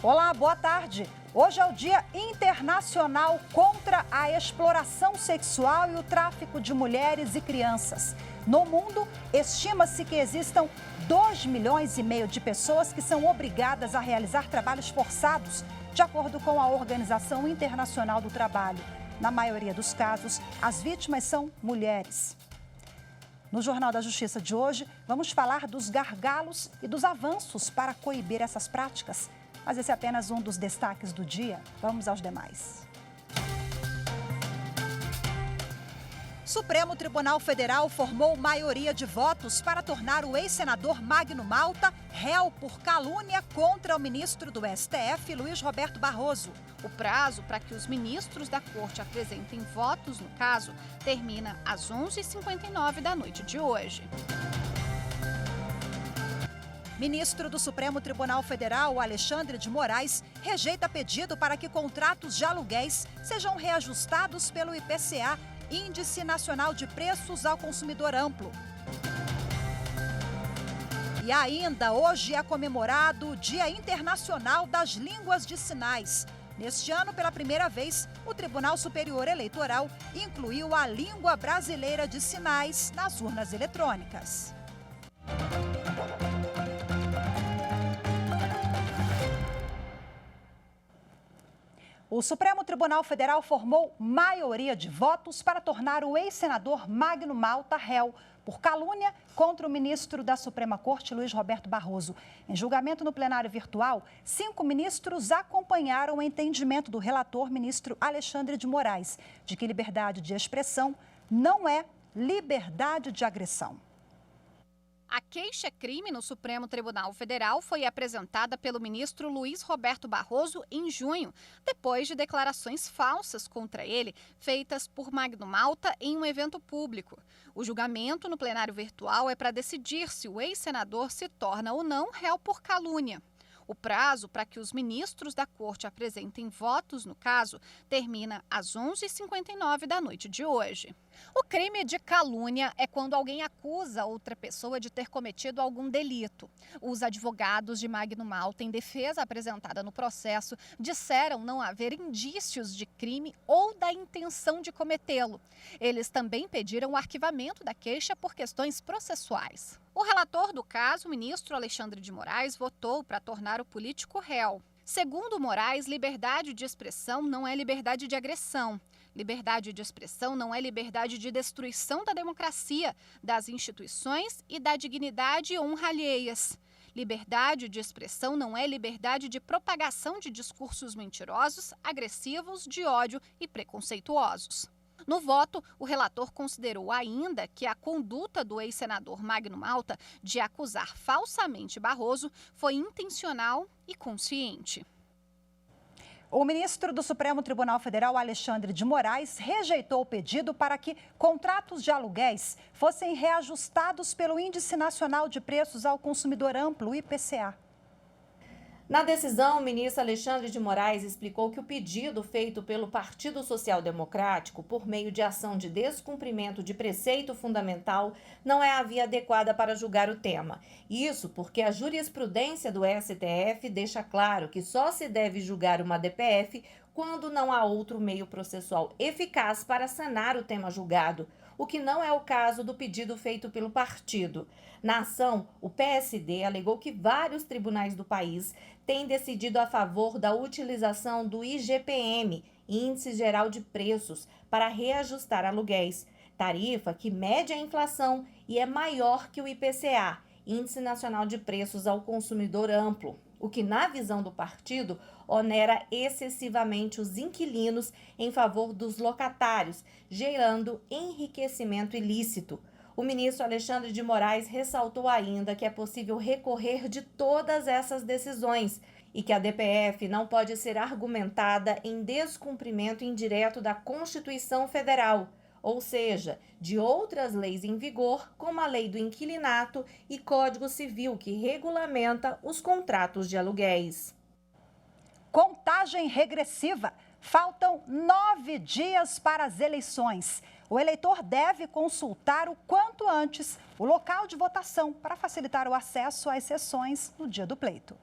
Olá, boa tarde. Hoje é o Dia Internacional contra a Exploração Sexual e o Tráfico de Mulheres e Crianças. No mundo, estima-se que existam 2,5 milhões de pessoas que são obrigadas a realizar trabalhos forçados, de acordo com a Organização Internacional do Trabalho. Na maioria dos casos, as vítimas são mulheres. No Jornal da Justiça de hoje, vamos falar dos gargalos e dos avanços para coibir essas práticas. Mas esse é apenas um dos destaques do dia. Vamos aos demais. Supremo Tribunal Federal formou maioria de votos para tornar o ex-senador Magno Malta réu por calúnia contra o ministro do STF, Luiz Roberto Barroso. O prazo para que os ministros da Corte apresentem votos no caso termina às 11h59 da noite de hoje. Ministro do Supremo Tribunal Federal, Alexandre de Moraes, rejeita pedido para que contratos de aluguéis sejam reajustados pelo IPCA, Índice Nacional de Preços ao Consumidor Amplo. E ainda, hoje é comemorado o Dia Internacional das Línguas de Sinais. Neste ano, pela primeira vez, o Tribunal Superior Eleitoral incluiu a língua brasileira de sinais nas urnas eletrônicas. O Supremo Tribunal Federal formou maioria de votos para tornar o ex-senador Magno Malta réu por calúnia contra o ministro da Suprema Corte, Luiz Roberto Barroso. Em julgamento no plenário virtual, 5 ministros acompanharam o entendimento do relator, ministro Alexandre de Moraes, de que liberdade de expressão não é liberdade de agressão. A queixa-crime no Supremo Tribunal Federal foi apresentada pelo ministro Luiz Roberto Barroso em junho, depois de declarações falsas contra ele feitas por Magno Malta em um evento público. O julgamento no plenário virtual é para decidir se o ex-senador se torna ou não réu por calúnia. O prazo para que os ministros da Corte apresentem votos no caso termina às 11h59 da noite de hoje. O crime de calúnia é quando alguém acusa outra pessoa de ter cometido algum delito. Os advogados de Magno Malta, em defesa apresentada no processo, disseram não haver indícios de crime ou da intenção de cometê-lo. Eles também pediram o arquivamento da queixa por questões processuais. O relator do caso, o ministro Alexandre de Moraes, votou para tornar o político réu. Segundo Moraes, liberdade de expressão não é liberdade de agressão. Liberdade de expressão não é liberdade de destruição da democracia, das instituições e da dignidade e honra alheias. Liberdade de expressão não é liberdade de propagação de discursos mentirosos, agressivos, de ódio e preconceituosos. No voto, o relator considerou ainda que a conduta do ex-senador Magno Malta de acusar falsamente Barroso foi intencional e consciente. O ministro do Supremo Tribunal Federal, Alexandre de Moraes, rejeitou o pedido para que contratos de aluguéis fossem reajustados pelo Índice Nacional de Preços ao Consumidor Amplo, IPCA. Na decisão, o ministro Alexandre de Moraes explicou que o pedido feito pelo Partido Social Democrático por meio de ação de descumprimento de preceito fundamental não é a via adequada para julgar o tema. Isso porque a jurisprudência do STF deixa claro que só se deve julgar uma DPF quando não há outro meio processual eficaz para sanar o tema julgado, o que não é o caso do pedido feito pelo partido. Na ação, o PSD alegou que vários tribunais do país têm decidido a favor da utilização do IGPM, Índice Geral de Preços, para reajustar aluguéis, tarifa que mede a inflação e é maior que o IPCA, Índice Nacional de Preços ao Consumidor Amplo, o que, na visão do partido, onera excessivamente os inquilinos em favor dos locatários, gerando enriquecimento ilícito. O ministro Alexandre de Moraes ressaltou ainda que é possível recorrer de todas essas decisões e que a DPF não pode ser argumentada em descumprimento indireto da Constituição Federal, ou seja, de outras leis em vigor, como a Lei do Inquilinato e Código Civil, que regulamenta os contratos de aluguéis. Contagem regressiva. Faltam 9 dias para as eleições. O eleitor deve consultar o quanto antes o local de votação para facilitar o acesso às sessões no dia do pleito.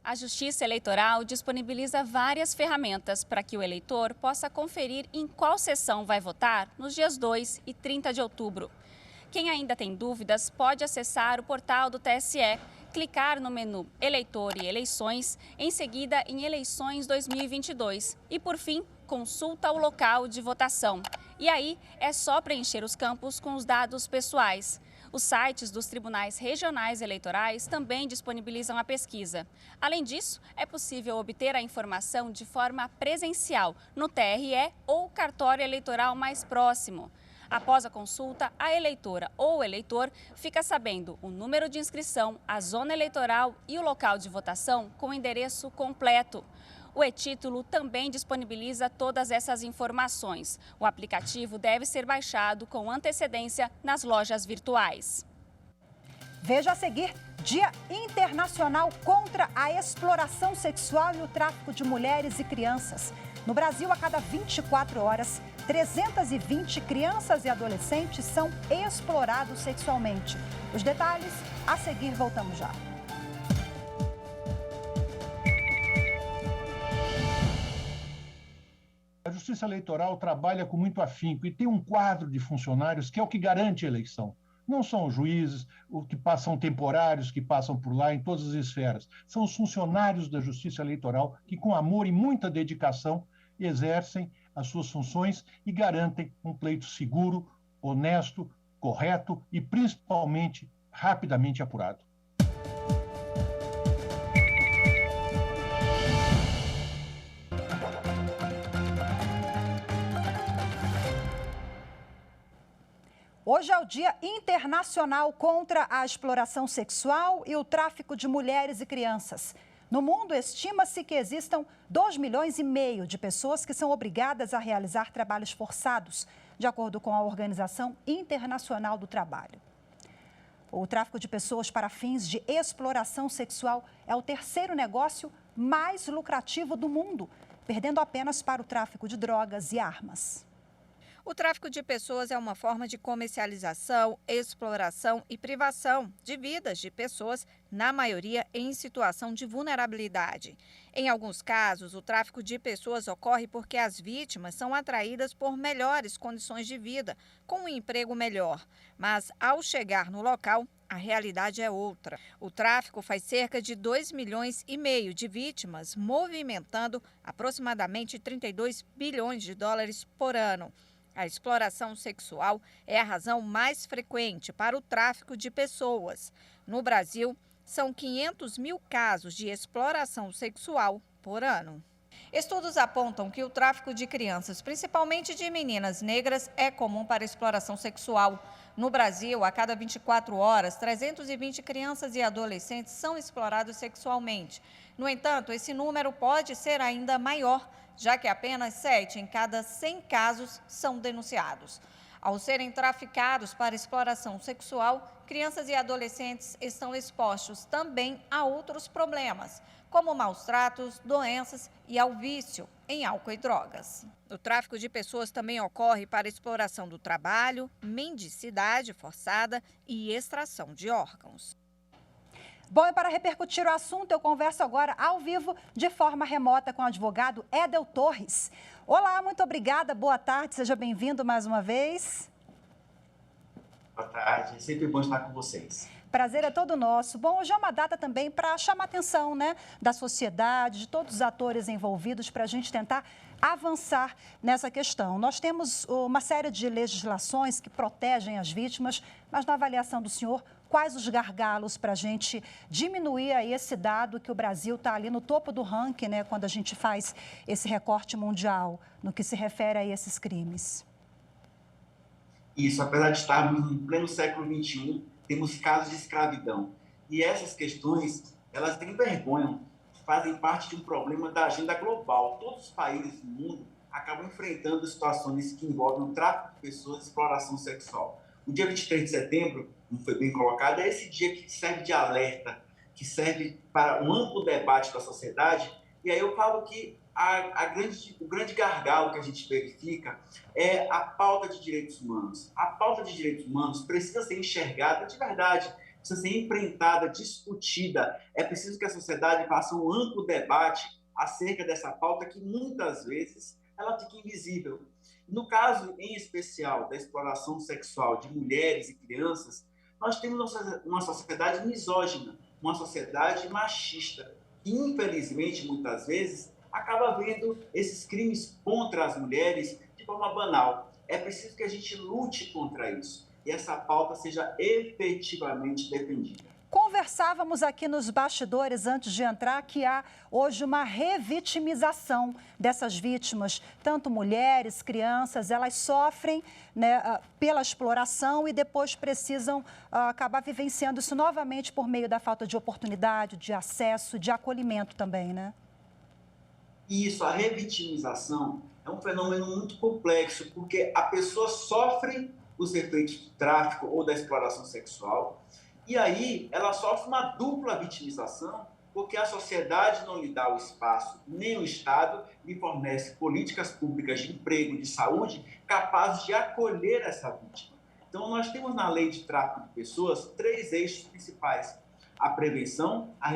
A Justiça Eleitoral disponibiliza várias ferramentas para que o eleitor possa conferir em qual sessão vai votar nos dias 2 e 30 de outubro. Quem ainda tem dúvidas pode acessar o portal do TSE, clicar no menu Eleitor e Eleições, em seguida em Eleições 2022 e, por fim, consulta o local de votação. E aí é só preencher os campos com os dados pessoais. Os sites dos tribunais regionais eleitorais também disponibilizam a pesquisa. Além disso, é possível obter a informação de forma presencial no TRE ou cartório eleitoral mais próximo. Após a consulta, a eleitora ou o eleitor fica sabendo o número de inscrição, a zona eleitoral e o local de votação com o endereço completo. O e-Título também disponibiliza todas essas informações. O aplicativo deve ser baixado com antecedência nas lojas virtuais. Veja a seguir: Dia Internacional contra a Exploração Sexual e o Tráfico de Mulheres e Crianças. No Brasil, a cada 24 horas, 320 crianças e adolescentes são explorados sexualmente. Os detalhes, a seguir, voltamos já. A Justiça Eleitoral trabalha com muito afinco e tem um quadro de funcionários que é o que garante a eleição. Não são os juízes, os que passam temporários, que passam por lá em todas as esferas. São os funcionários da Justiça Eleitoral que, com amor e muita dedicação, exercem as suas funções e garantem um pleito seguro, honesto, correto e, principalmente, rapidamente apurado. Hoje é o Dia Internacional contra a Exploração Sexual e o Tráfico de Mulheres e Crianças. No mundo, estima-se que existam 2,5 milhões de pessoas que são obrigadas a realizar trabalhos forçados, de acordo com a Organização Internacional do Trabalho. O tráfico de pessoas para fins de exploração sexual é o terceiro negócio mais lucrativo do mundo, perdendo apenas para o tráfico de drogas e armas. O tráfico de pessoas é uma forma de comercialização, exploração e privação de vidas de pessoas, na maioria em situação de vulnerabilidade. Em alguns casos, o tráfico de pessoas ocorre porque as vítimas são atraídas por melhores condições de vida, com um emprego melhor. Mas, ao chegar no local, a realidade é outra. O tráfico faz cerca de 2,5 milhões de vítimas, movimentando aproximadamente 32 bilhões de dólares por ano. A exploração sexual é a razão mais frequente para o tráfico de pessoas. No Brasil, são 500 mil casos de exploração sexual por ano. Estudos apontam que o tráfico de crianças, principalmente de meninas negras, é comum para exploração sexual. No Brasil, a cada 24 horas, 320 crianças e adolescentes são explorados sexualmente. No entanto, esse número pode ser ainda maior, já que apenas 7 em cada 100 casos são denunciados. Ao serem traficados para exploração sexual, crianças e adolescentes estão expostos também a outros problemas, como maus tratos, doenças e ao vício em álcool e drogas. O tráfico de pessoas também ocorre para exploração do trabalho, mendicidade forçada e extração de órgãos. Bom, e para repercutir o assunto, eu converso agora ao vivo, de forma remota, com o advogado Edel Torres. Olá, muito obrigada, boa tarde, seja bem-vindo mais uma vez. Boa tarde, é sempre bom estar com vocês. Prazer é todo nosso. Bom, hoje é uma data também para chamar a atenção, né, da sociedade, de todos os atores envolvidos, para a gente tentar avançar nessa questão. Nós temos uma série de legislações que protegem as vítimas, mas na avaliação do senhor, quais os gargalos para a gente diminuir aí esse dado que o Brasil está ali no topo do ranking, né, quando a gente faz esse recorte mundial no que se refere a esses crimes? Isso, apesar de estarmos no pleno século XXI, temos casos de escravidão. E essas questões, elas envergonham, fazem parte de um problema da agenda global. Todos os países do mundo acabam enfrentando situações que envolvem o tráfico de pessoas e exploração sexual. O dia 23 de setembro, como foi bem colocado, é esse dia que serve de alerta, que serve para um amplo debate da sociedade. E aí eu falo que o grande gargalo que a gente verifica é a pauta de direitos humanos. A pauta de direitos humanos precisa ser enxergada de verdade precisa ser enfrentada, discutida. É preciso que a sociedade faça um amplo debate acerca dessa pauta que muitas vezes ela fica invisível. No caso, em especial, da exploração sexual de mulheres e crianças, nós temos uma sociedade misógina, uma sociedade machista, que, infelizmente, muitas vezes, acaba vendo esses crimes contra as mulheres de forma banal. É preciso que a gente lute contra isso e essa pauta seja efetivamente defendida. Conversávamos aqui nos bastidores, antes de entrar, que há hoje uma revitimização dessas vítimas. Tanto mulheres, crianças, elas sofrem, né, pela exploração e depois precisam acabar vivenciando isso novamente por meio da falta de oportunidade, de acesso, de acolhimento também, né? Isso, a revitimização é um fenômeno muito complexo, porque a pessoa sofre os efeitos do tráfico ou da exploração sexual, e aí ela sofre uma dupla vitimização, porque a sociedade não lhe dá o espaço, nem o Estado lhe fornece políticas públicas de emprego, de saúde, capazes de acolher essa vítima. Então, nós temos na lei de tráfico de pessoas 3 eixos principais: a prevenção, a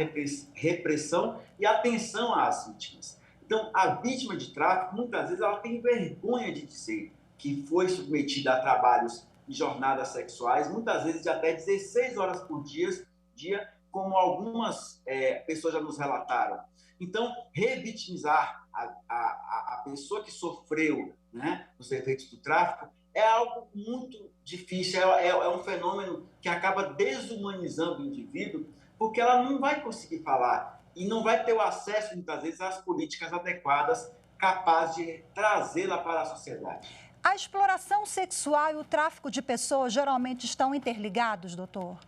repressão e a atenção às vítimas. Então, a vítima de tráfico, muitas vezes, ela tem vergonha de dizer que foi submetida a trabalhos e jornadas sexuais, muitas vezes de até 16 horas por dia, como algumas pessoas já nos relataram. Então, revitimizar a pessoa que sofreu, né, os efeitos do tráfico é algo muito difícil, é um fenômeno que acaba desumanizando o indivíduo, porque ela não vai conseguir falar e não vai ter o acesso, muitas vezes, às políticas adequadas capazes de trazê-la para a sociedade. A exploração sexual e o tráfico de pessoas geralmente estão interligados, doutor?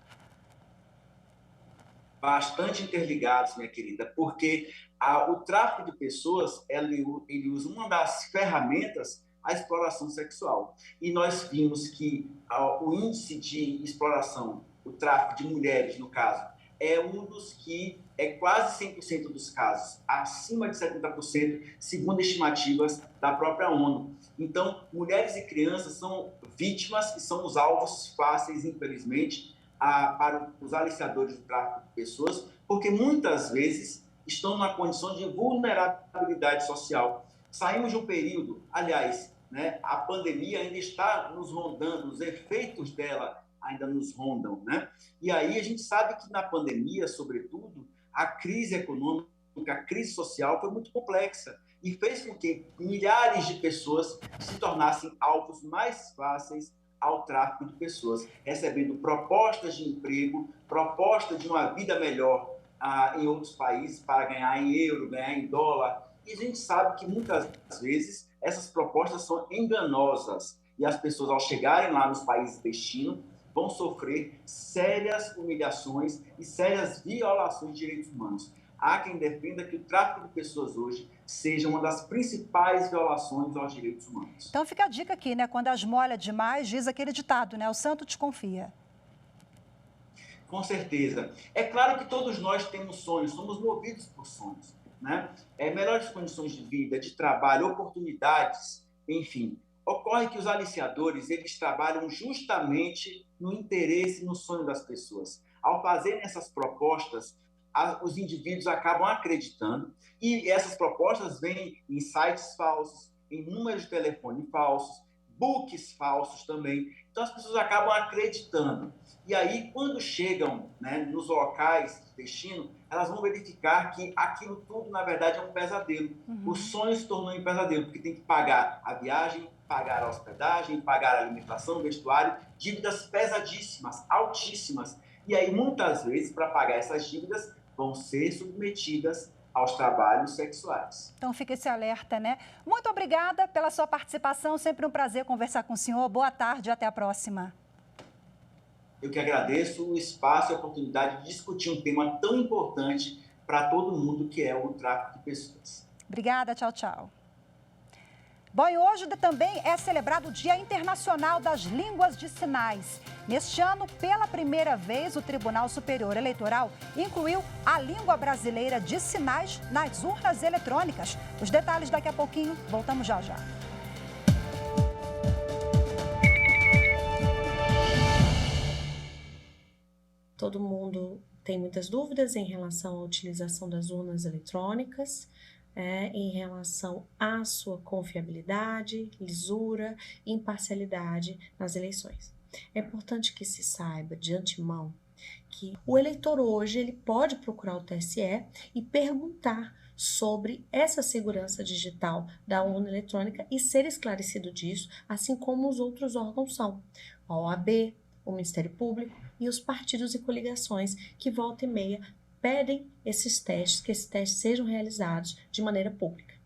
Bastante interligados, minha querida, porque o tráfico de pessoas, ele usa uma das ferramentas, a exploração sexual. E nós vimos que o índice de exploração, o tráfico de mulheres, no caso, é um dos que é quase 100% dos casos, acima de 70%, segundo estimativas da própria ONU. Então, mulheres e crianças são vítimas e são os alvos fáceis, infelizmente, para os aliciadores do tráfico de pessoas, porque muitas vezes estão numa condição de vulnerabilidade social. Saímos de um período, aliás, né, a pandemia ainda está nos rondando, os efeitos dela ainda nos rondam, né? E aí a gente sabe que na pandemia, sobretudo, a crise econômica, a crise social foi muito complexa e fez com que milhares de pessoas se tornassem alvos mais fáceis ao tráfico de pessoas, recebendo propostas de emprego, propostas de uma vida melhor em outros países para ganhar em euro, ganhar em dólar. E a gente sabe que muitas vezes essas propostas são enganosas e as pessoas, ao chegarem lá nos países de destino, vão sofrer sérias humilhações e sérias violações de direitos humanos. Há quem defenda que o tráfico de pessoas hoje seja uma das principais violações aos direitos humanos. Então fica a dica aqui, né? Quando as molha demais, diz aquele ditado, né? O santo desconfia. Com certeza. É claro que todos nós temos sonhos, somos movidos por sonhos, né? Melhores condições de vida, de trabalho, oportunidades, enfim. Ocorre que os aliciadores, eles trabalham justamente no interesse e no sonho das pessoas. Ao fazerem essas propostas, os indivíduos acabam acreditando e essas propostas vêm em sites falsos, em números de telefone falsos, books falsos também. Então, as pessoas acabam acreditando. E aí, quando chegam, né, nos locais de destino, elas vão verificar que aquilo tudo, na verdade, é um pesadelo. O sonho se tornou um pesadelo, porque tem que pagar a viagem, pagar a hospedagem, pagar a alimentação, vestuário, dívidas pesadíssimas, altíssimas. E aí, muitas vezes, para pagar essas dívidas, vão ser submetidas aos trabalhos sexuais. Então fica esse alerta, né? Muito obrigada pela sua participação, sempre um prazer conversar com o senhor. Boa tarde e até a próxima. Eu que agradeço o espaço e a oportunidade de discutir um tema tão importante para todo mundo, que é o tráfico de pessoas. Obrigada, tchau, tchau. Bom, e hoje também é celebrado o Dia Internacional das Línguas de Sinais. Neste ano, pela primeira vez, o Tribunal Superior Eleitoral incluiu a língua brasileira de sinais nas urnas eletrônicas. Os detalhes daqui a pouquinho, voltamos já já. todo mundo tem muitas dúvidas em relação à utilização das urnas eletrônicas, em relação à sua confiabilidade, lisura e imparcialidade nas eleições. É importante que se saiba de antemão que o eleitor hoje ele pode procurar o TSE e perguntar sobre essa segurança digital da urna eletrônica e ser esclarecido disso, assim como os outros órgãos são, a OAB, o Ministério Público e os partidos e coligações que volta e meia pedem esses testes, que esses testes sejam realizados de maneira pública.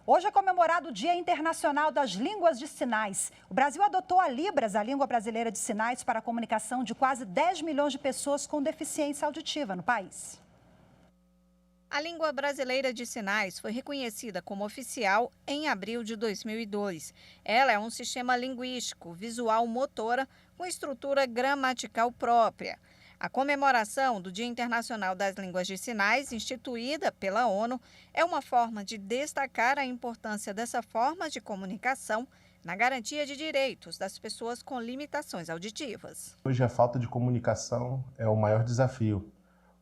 Hoje é comemorado o Dia Internacional das Línguas de Sinais. O Brasil adotou a Libras, a língua brasileira de sinais, para a comunicação de quase 10 milhões de pessoas com deficiência auditiva no país. A língua brasileira de sinais foi reconhecida como oficial em abril de 2002. Ela é um sistema linguístico, visual, motora, com estrutura gramatical própria. A comemoração do Dia Internacional das Línguas de Sinais, instituída pela ONU, é uma forma de destacar a importância dessa forma de comunicação na garantia de direitos das pessoas com limitações auditivas. Hoje a falta de comunicação é o maior desafio.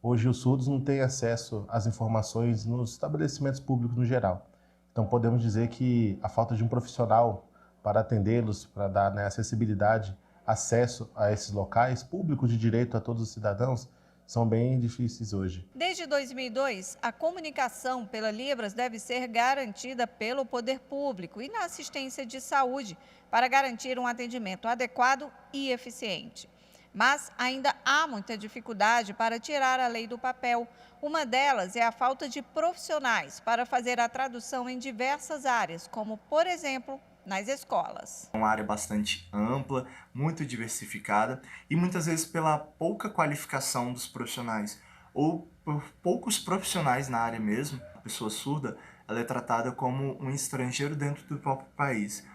Hoje os surdos não têm acesso às informações nos estabelecimentos públicos no geral. Então podemos dizer que a falta de um profissional para atendê-los, para dar acessibilidade, acesso a esses locais públicos de direito a todos os cidadãos, são bem difíceis hoje. Desde 2002, a comunicação pela Libras deve ser garantida pelo poder público e na assistência de saúde para garantir um atendimento adequado e eficiente. Mas ainda há muita dificuldade para tirar a lei do papel. Uma delas é a falta de profissionais para fazer a tradução em diversas áreas, como, por exemplo, nas escolas. É uma área bastante ampla, muito diversificada e muitas vezes pela pouca qualificação dos profissionais ou por poucos profissionais na área mesmo. A pessoa surda ela é tratada como um estrangeiro dentro do próprio país.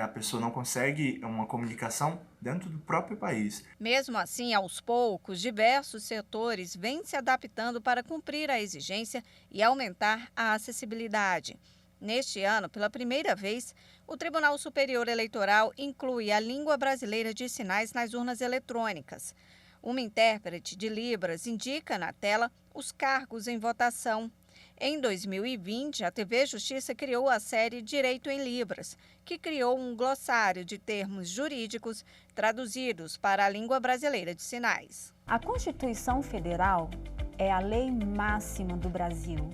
A pessoa não consegue uma comunicação dentro do próprio país. Mesmo assim, aos poucos, diversos setores vêm se adaptando para cumprir a exigência e aumentar a acessibilidade. Neste ano, pela primeira vez, o Tribunal Superior Eleitoral inclui a língua brasileira de sinais nas urnas eletrônicas. Uma intérprete de Libras indica na tela os cargos em votação. Em 2020, a TV Justiça criou a série Direito em Libras, que criou um glossário de termos jurídicos traduzidos para a língua brasileira de sinais. A Constituição Federal é a lei máxima do Brasil.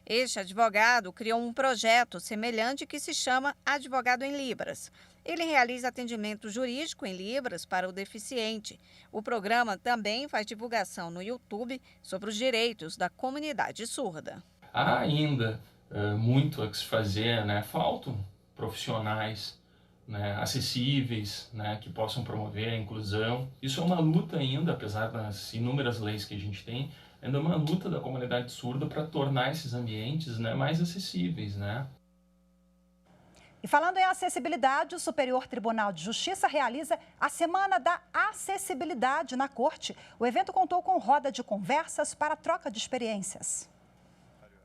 Este advogado criou um projeto semelhante que se chama Advogado em Libras. Ele realiza atendimento jurídico em Libras para o deficiente. O programa também faz divulgação no YouTube sobre os direitos da comunidade surda. Há ainda muito a que se fazer, Faltam profissionais acessíveis, que possam promover a inclusão. Isso é uma luta ainda, apesar das inúmeras leis que a gente tem, ainda é uma luta da comunidade surda para tornar esses ambientes mais acessíveis. E falando em acessibilidade, o Superior Tribunal de Justiça realiza a Semana da Acessibilidade na Corte. O evento contou com roda de conversas para troca de experiências.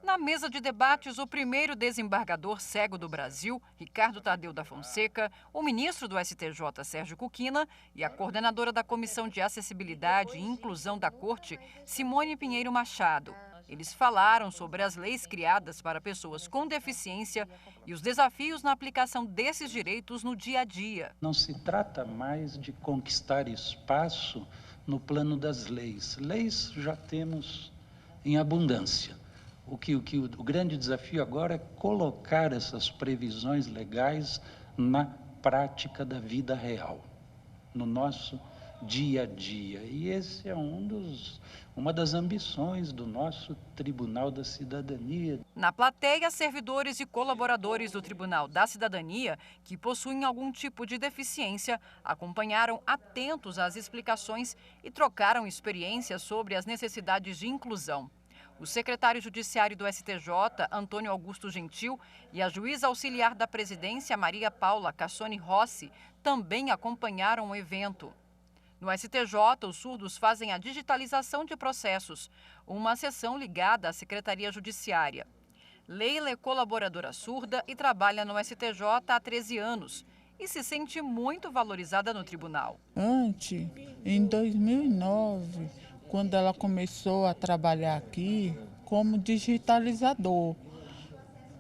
Na mesa de debates, o primeiro desembargador cego do Brasil, Ricardo Tadeu da Fonseca, o ministro do STJ, Sérgio Cuquina, e a coordenadora da Comissão de Acessibilidade e Inclusão da Corte, Simone Pinheiro Machado. Eles falaram sobre as leis criadas para pessoas com deficiência e os desafios na aplicação desses direitos no dia a dia. Não se trata mais de conquistar espaço no plano das leis. Leis já temos em abundância. O grande desafio agora é colocar essas previsões legais na prática da vida real, no nosso dia a dia. E esse é uma das ambições do nosso Tribunal da Cidadania. Na plateia, servidores e colaboradores do Tribunal da Cidadania, que possuem algum tipo de deficiência, acompanharam atentos às explicações e trocaram experiências sobre as necessidades de inclusão. O secretário judiciário do STJ, Antônio Augusto Gentil, e a juíza auxiliar da presidência, Maria Paula Cassoni Rossi, também acompanharam o evento. No STJ, os surdos fazem a digitalização de processos, uma seção ligada à Secretaria Judiciária. Leila é colaboradora surda e trabalha no STJ há 13 anos e se sente muito valorizada no tribunal. Antes, em 2009, quando ela começou a trabalhar aqui como digitalizador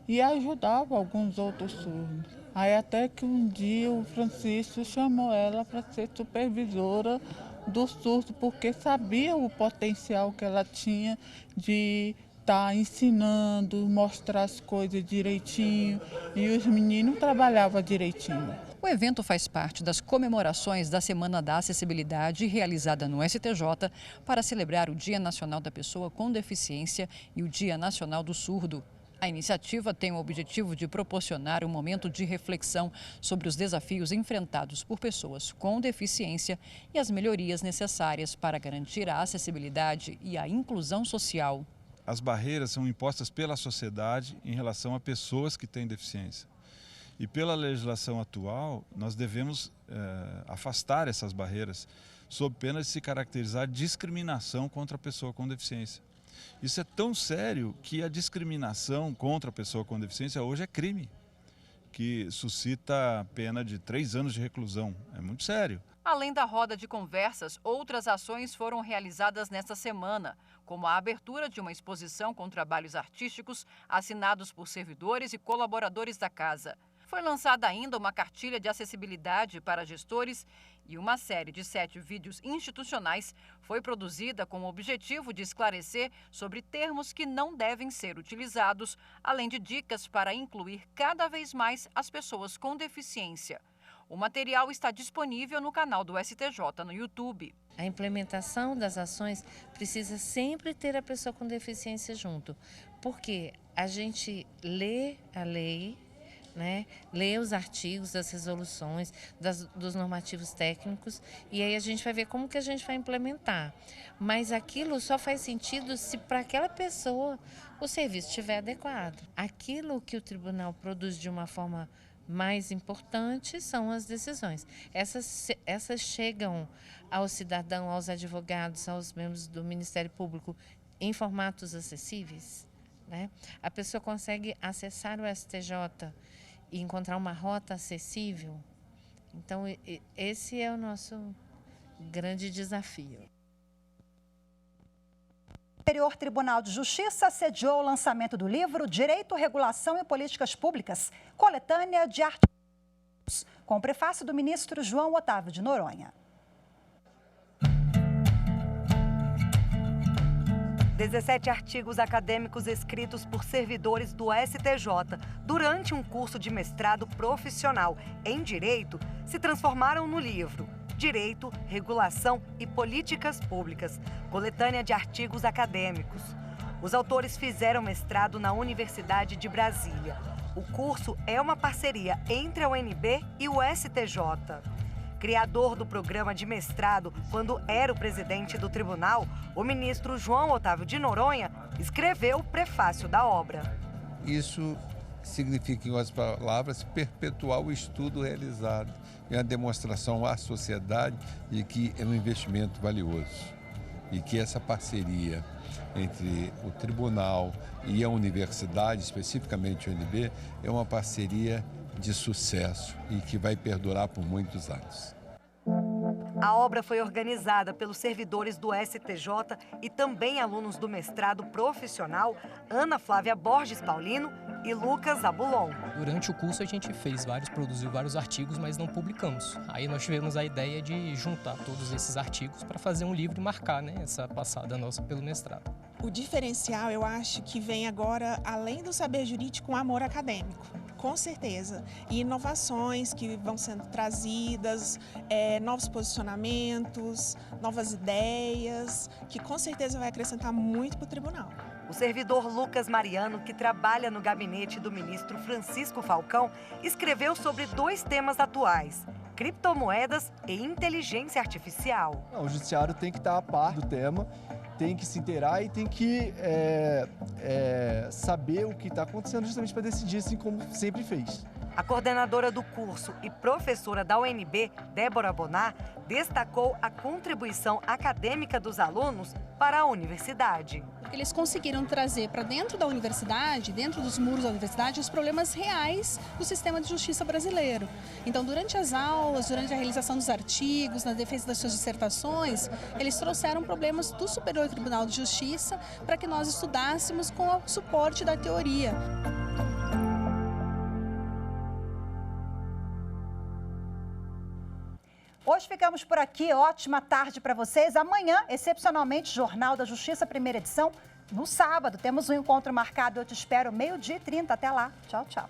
e ajudava alguns outros surdos. Aí até que um dia o Francisco chamou ela para ser supervisora do surdo, porque sabia o potencial que ela tinha de estar ensinando, mostrar as coisas direitinho, e os meninos trabalhavam direitinho. O evento faz parte das comemorações da Semana da Acessibilidade realizada no STJ para celebrar o Dia Nacional da Pessoa com Deficiência e o Dia Nacional do Surdo. A iniciativa tem o objetivo de proporcionar um momento de reflexão sobre os desafios enfrentados por pessoas com deficiência e as melhorias necessárias para garantir a acessibilidade e a inclusão social. As barreiras são impostas pela sociedade em relação a pessoas que têm deficiência. E pela legislação atual, nós devemos afastar essas barreiras, sob pena de se caracterizar discriminação contra a pessoa com deficiência. Isso é tão sério que a discriminação contra a pessoa com deficiência hoje é crime, que suscita pena de 3 anos de reclusão. É muito sério. Além da roda de conversas, outras ações foram realizadas nesta semana, como a abertura de uma exposição com trabalhos artísticos assinados por servidores e colaboradores da casa. Foi lançada ainda uma cartilha de acessibilidade para gestores e uma série de 7 vídeos institucionais foi produzida com o objetivo de esclarecer sobre termos que não devem ser utilizados, além de dicas para incluir cada vez mais as pessoas com deficiência. O material está disponível no canal do STJ no YouTube. A implementação das ações precisa sempre ter a pessoa com deficiência junto, porque a gente lê a lei, ler os artigos das resoluções, dos normativos técnicos, e aí a gente vai ver como que a gente vai implementar. Mas aquilo só faz sentido se para aquela pessoa o serviço estiver adequado. Aquilo que o tribunal produz de uma forma mais importante são as decisões. Essas chegam ao cidadão, aos advogados, aos membros do Ministério Público em formatos acessíveis. A pessoa consegue acessar o STJ e encontrar uma rota acessível. Então, esse é o nosso grande desafio. O Superior Tribunal de Justiça sediou o lançamento do livro Direito, Regulação e Políticas Públicas, coletânea de artigos, com o prefácio do ministro João Otávio de Noronha. 17 artigos acadêmicos escritos por servidores do STJ durante um curso de mestrado profissional em Direito se transformaram no livro Direito, Regulação e Políticas Públicas, coletânea de artigos acadêmicos. Os autores fizeram mestrado na Universidade de Brasília. O curso é uma parceria entre a UNB e o STJ. Criador do programa de mestrado, quando era o presidente do tribunal, o ministro João Otávio de Noronha escreveu o prefácio da obra. Isso significa, em outras palavras, perpetuar o estudo realizado. É uma demonstração à sociedade de que é um investimento valioso e que essa parceria entre o tribunal e a universidade, especificamente a UNB, é uma parceria de sucesso e que vai perdurar por muitos anos. A obra foi organizada pelos servidores do STJ e também alunos do mestrado profissional Ana Flávia Borges Paulino e Lucas Abulon. Durante o curso a gente produziu vários artigos, mas não publicamos. Aí nós tivemos a ideia de juntar todos esses artigos para fazer um livro e marcar essa passada nossa pelo mestrado. O diferencial, eu acho, que vem agora, além do saber jurídico, um amor acadêmico. Com certeza. E inovações que vão sendo trazidas, novos posicionamentos, novas ideias, que com certeza vai acrescentar muito para o tribunal. O servidor Lucas Mariano, que trabalha no gabinete do ministro Francisco Falcão, escreveu sobre 2 temas atuais: criptomoedas e inteligência artificial. O judiciário tem que estar a par do tema, tem que se inteirar e tem que saber o que está acontecendo justamente para decidir, assim como sempre fez. A coordenadora do curso e professora da UNB, Débora Bonar, destacou a contribuição acadêmica dos alunos para a universidade. Eles conseguiram trazer para dentro da universidade, dentro dos muros da universidade, os problemas reais do sistema de justiça brasileiro. Então, durante as aulas, durante a realização dos artigos, na defesa das suas dissertações, eles trouxeram problemas do Superior Tribunal de Justiça para que nós estudássemos com o suporte da teoria. Hoje ficamos por aqui, ótima tarde para vocês. Amanhã, excepcionalmente, Jornal da Justiça, primeira edição. No sábado, temos um encontro marcado, eu te espero, 12h30. Até lá. Tchau, tchau.